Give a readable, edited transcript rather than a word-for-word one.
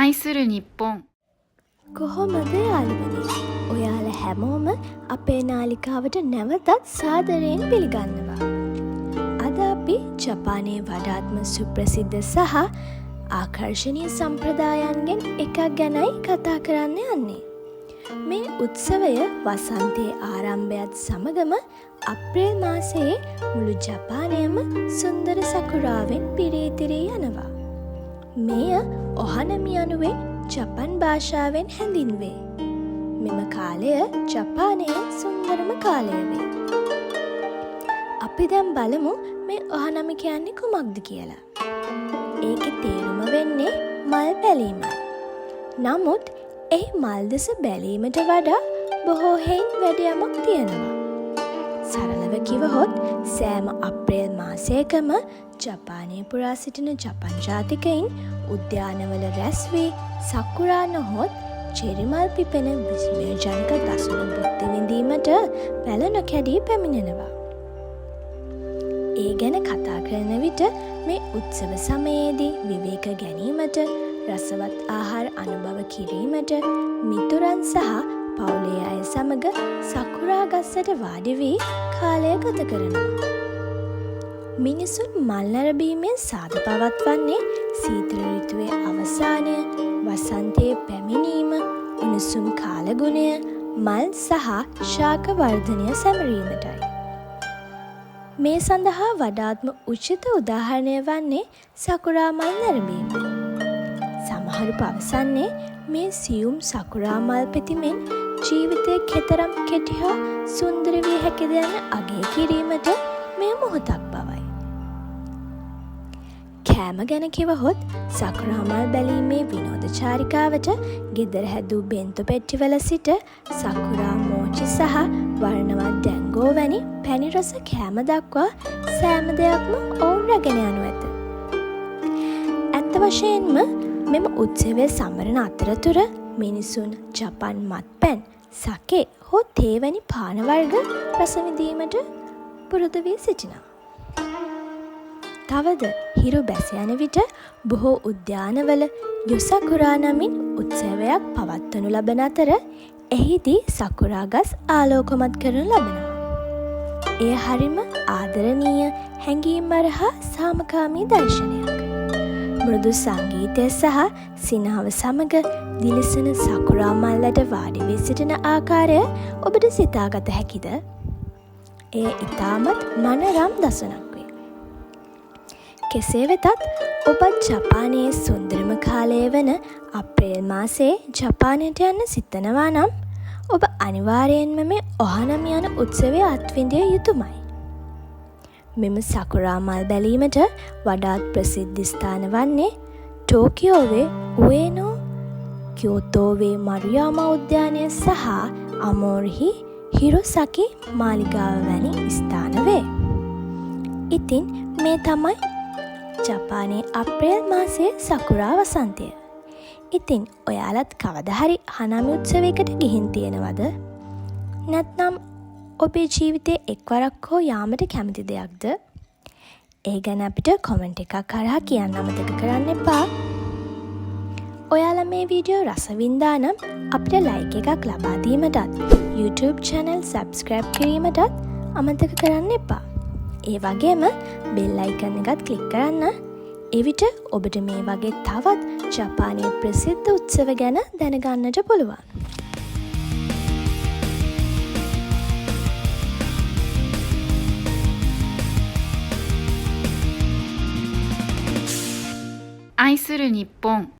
愛する日本 කොහොමද යාළුවනේ? ඔයාලා හැමෝම අපේ නාලිකාවට නැවතත් සාදරයෙන් පිළිගන්නවා. අද අපි ජපානයේ වඩාත්ම සුප්‍රසිද්ධ සහ ආකර්ශනීය සම්ප්‍රදායන්ගෙන් එකක් ගැනයි කතා කරන්න යන්නේ. මේ උත්සවය වසන්තයේ ආරම්භයත් සමගම අප්‍රේල් මාසයේ මුළු ජපානයම සුන්දර සකුරාවෙන් පිරීතිරී යනවා. මෙය ඔහනමි යනුවෙන් ජපන් භාෂාවෙන් හැඳින්වේ. මෙම කාලය ජපානයේ සුන්දරම කාලය වේ. අපි දැන් බලමු මේ ඔහනමි කියන්නේ කුමක්ද කියලා. ඒකේ තේරුම වෙන්නේ මල් බැලීමයි. නමුත් එහි මල් දෙස බැලීමට වඩා බොහෝ හේයින් වැඩ යමක් තියෙනවා. සරලව කිවහොත් සෑම අප්‍රේල් මාසයකම ජපානයේ පුරා සිටින ජපන් ජාතිකයින් උද්‍යානවල රැස් වී සකුරා නොහොත් චෙරිමල් පිපෙන විස්මයජනක දසුන බුද්ධ විඳීමට පැල නොකැඩී පැමිණෙනවා. ඒ ගැන කතා කරන විට මේ උත්සව සමයේදී විවේක ගැනීමට, රසවත් ආහාර අනුභව කිරීමට, මිතුරන් සහ පවුලේ අය සමග සකුරා ගස්සට වාඩි වී කාලය ගත කරනවා. මිනිසුන් මල් නැරඹීමෙන් සාද පවත්වන්නේ සීතල ඍතුවේ අවසානය, වසන්තයේ පැමිණීම, උණුසුම් කාලගුණය, මල් සහ ශාක වර්ධනය සැමරීමටයි. මේ සඳහා වඩාත්ම උචිත උදාහරණය වන්නේ සකුරා මල් නැරඹීම. සමහරු පවසන්නේ මේ සියුම් සකුරා මල් පෙතිමෙන් ජීවිතය කෙතරම් කෙටි හා සුන්දර විය හැකිද යන අගය කිරීමට මෙය මොහොතක් බවයි. කෑම ගැන කිවහොත් සකුරා මල් බැලීමේ විනෝද චාරිකාවට ගෙදර හැදූ බෙන්තෝ පෙට්ටිවල සිට සකුරා මෝචි සහ වර්ණවත් ඩැංගෝ වැනි පැණි රස කෑම දක්වා සෑම දෙයක්ම ඔවුන් රැගෙන යනු ඇත. ඇත්ත වශයෙන්ම මෙම උත්සවය සමරන අතරතුර මිනිසුන් ජපන් මත්පැන්, සකේ හෝ තේ වැනි පාන වර්ග රස විඳීමට පුරුදු වී සිටිනවා. තවද හිරු බැස යන විට බොහෝ උද්‍යානවල යොසකුරා නමින් උත්සවයක් පවත්වනු ලබන අතර එහිදී සකුරා ගස් ආලෝකමත් කරනු ලබනවා. එය හරිම ආදරණීය, හැඟීම්බර හා සාමකාමී දර්ශනයක්. මෘදු සංගීතය සහ සිනහව සමග දිලිසෙන සකුරා මල්ලට වාඩි වී සිටින ආකාරය ඔබට සිතාගත හැකිද? එය ඉතාමත් මනරම් දසුනක් වේ. කෙසේ වෙතත් ඔබත් ජපානයේ සුන්දරම කාලය වන අප්‍රේල් මාසයේ ජපානයට යන්න සිතනවා නම් ඔබ අනිවාර්යයෙන්ම මේ ඔහනමි යන උත්සවය අත්විඳිය යුතුමයි. මෙම සකුරා මල් බැලීමට වඩාත් ප්‍රසිද්ධ ස්ථාන වන්නේ ටෝකියෝවේ උේනෝ, කියෝතෝවේ මරුයාමා උද්‍යානය සහ අමෝරිහි හිරොසකි මාලිගාව වැනි ස්ථාන වේ. ඉතින් මේ තමයි ජපානයේ අප්‍රේල් මාසයේ සකුරා වසන්තය. ඉතින් ඔයාලත් කවදා හරි හනමි උත්සවයකට ගිහින් තියෙනවද? නැත්නම් ඔබේ ජීවිතයේ එක්වරක් හෝ යාමට කැමති දෙයක්ද? ඒ ගැන අපිට කොමෙන්ට් එකක් කරා කියන්න අමතක කරන්න එපා. ඔයාලා මේ වීඩියෝ රස වින්දා නම් අපිට ලයික් එකක් ලබා දීමටත් YouTube channel subscribe කිරීමටත් අමතක කරන්න එපා. ඒ වගේම bell icon එකත් ක්ලික් කරන්න. එවිට ඔබට මේ වගේ තවත් ජපානයේ ප්‍රසිද්ධ උත්සව ගැන දැනගන්නට පුළුවන්.愛する日本